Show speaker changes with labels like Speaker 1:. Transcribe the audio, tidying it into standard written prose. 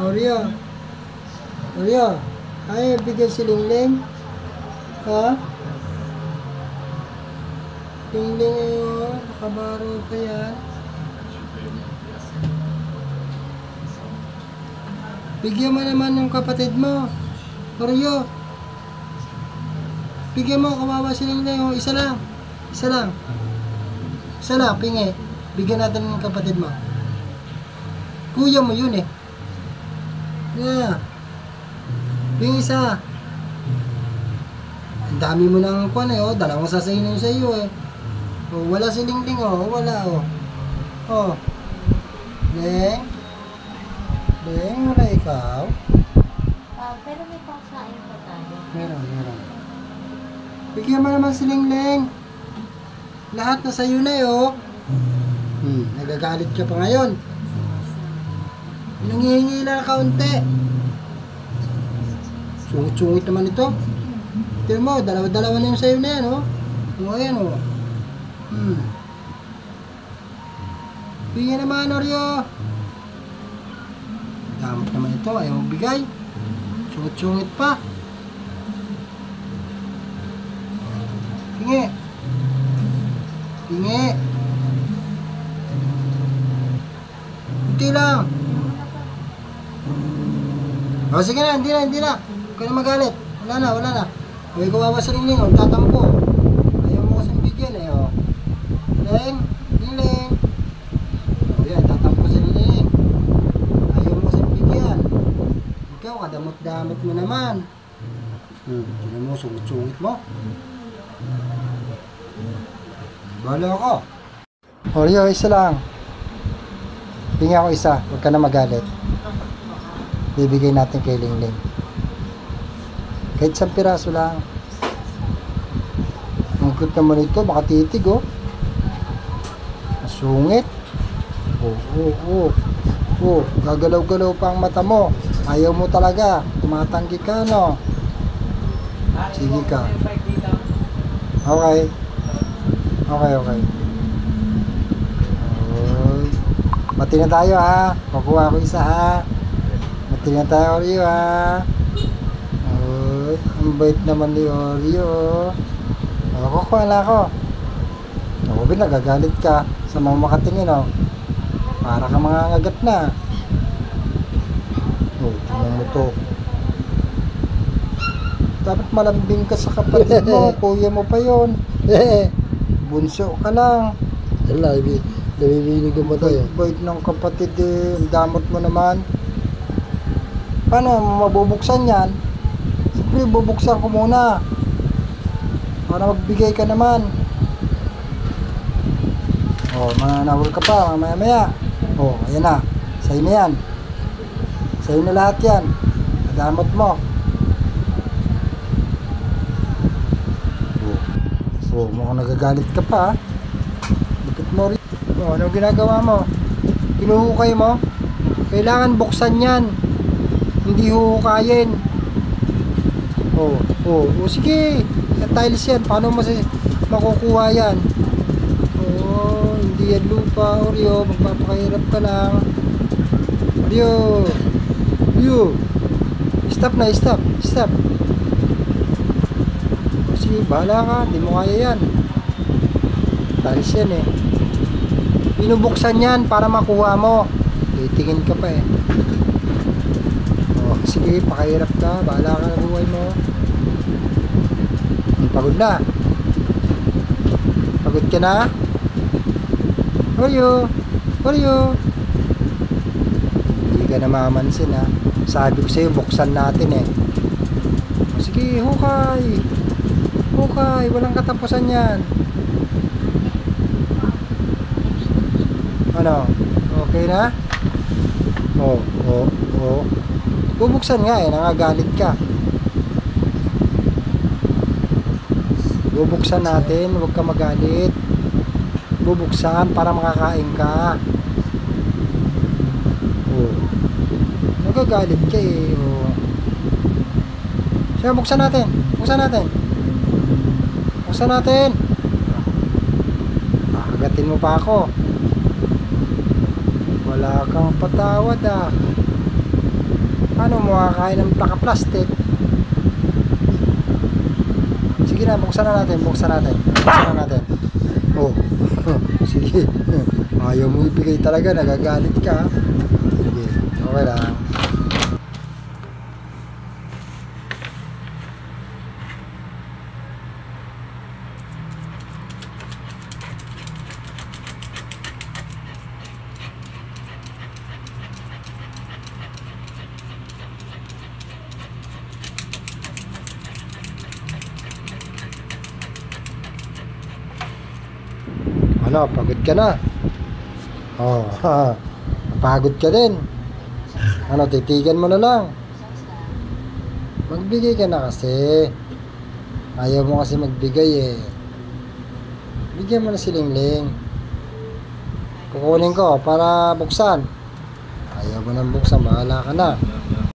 Speaker 1: Oreo. Oreo. Ay, bigyan si Lingling. Ha? Lingling ayo. Nakabaro pa yan. Bigyan mo naman yung kapatid mo. Oreo. Bigyan mo, kawawa si Lingling. Oh, isa lang. Isa lang. Isa lang, pingi. Bigyan natin ng kapatid mo. Kuya mo yun eh. Yeah. Pingi isa. Ang dami mo ng kuwan eh. Oh. Dalawang sasayin sa iyo eh. Oh, wala si Lingling oh. Wala oh. Oh. Leng. Leng, wala ikaw.
Speaker 2: Pero may pangsain pa tayo.
Speaker 1: Meron. Bigyan mo naman si Lingling. Lahat na sa'yo na oh. Nagagalit ka pa ngayon. Nangihingi lang kaunti. Sungit-sungit naman ito. Tignan mo, dalawa-dalawa na yung sa'yo na yan oh. O ayan oh. Bigyan naman Oreo. Damot naman ito, ayaw magbigay. Sungit-sungit pa. Pingi. Pingi. Kunti lang. O sige na, hindi na. Huwag ka na magalit. Wala na. Huwag kawawa sa Lingling, o tatampo. Ayaw mo kasing bigyan eh, o. Lingling. O yan, tatampo sa Lingling. Ayaw mo kasing bigyan. Ikaw, kadamot-damot mo naman. Tignan mo, sungit-sungit mo. Bala ako. Oreo, isa lang. Pingi ako isa, huwag ka na magalit. Bibigay natin kay Lingling. Kahit 1 piraso lang. Ang cute naman ito, baka titig oh. Masungit. Oh, gagalaw-galaw pa ang mata mo. Ayaw mo talaga. Tumatanggi ka no. Sige ka. Okay. Mati na tayo ha. Kukuha ko isa ha. Mati na tayo Oreo ha. Oy, ang bait naman ni Oreo. Kukuha na ako. Ako ba nagagalit ka sa mga makatingin oh. Para ka mga ngagat na. Oh, tingnan mo to. Dapat malambing ka sa kapatid mo. Kuya mo pa yun. Bunso ka lang.
Speaker 3: Nabibinig ko ba tayo?
Speaker 1: Bait ng kapatid eh. Ang damot mo naman. Paano mabubuksan yan? Siyempre bubuksan ko muna. Para magbigay ka naman. Oh, mananawal ka pa mamaya. Oh, ayan na. Sa'yo na yan. Sa'yo na lahat yan. Nadamot mo. Oh, mukhang nagagalit ka pa. Lupit mo rin. Oh, ano ginagawa mo? Hinuhukay mo? Kailangan buksan yan. Hindi huhukayin. Oh, sige. Tiles yan. Paano makukuha yan? Oh, hindi yan lupa, Oreo. Magpapakahirap ka lang. Oreo. Stop. Oh, sige, bahala ka. Hindi mo kaya yan. Tiles yan eh. Binubuksan yan para makuha mo. Titingin ka pa eh. Oh, sige, pakahirap ka. Bahala ka na buhay mo. Pagod na. Pagod ka na? Oreo. Hindi ka na mamansin ha. Sabi ko sa'yo, buksan natin eh. Oh, sige, hukay. Walang katapusan yan. Ano? Okay na? Oh. Bubuksan nga eh, nangagalit ka. Bubuksan natin, huwag ka magalit. Bubuksan para makakain ka. Oh. Nagagalit ka eh. Oh. Sige, buksan natin. Agatin mo pa ako. Wala kang patawad ah. Paano mo makakain ng naka-plastic? Sige na, buksan na natin. Buksan na natin. Oh, sige. Ayaw mo ibigay talaga, nagagalit ka. Sige, okay lang. Ano, pagod ka na? Oh, pagod ka din. Ano, titigan mo na lang. Magbigay ka na kasi. Ayaw mo kasi magbigay eh. Bigyan mo na si Lingling. Kukunin ko para buksan. Ayaw mo nang buksan, bahala ka na.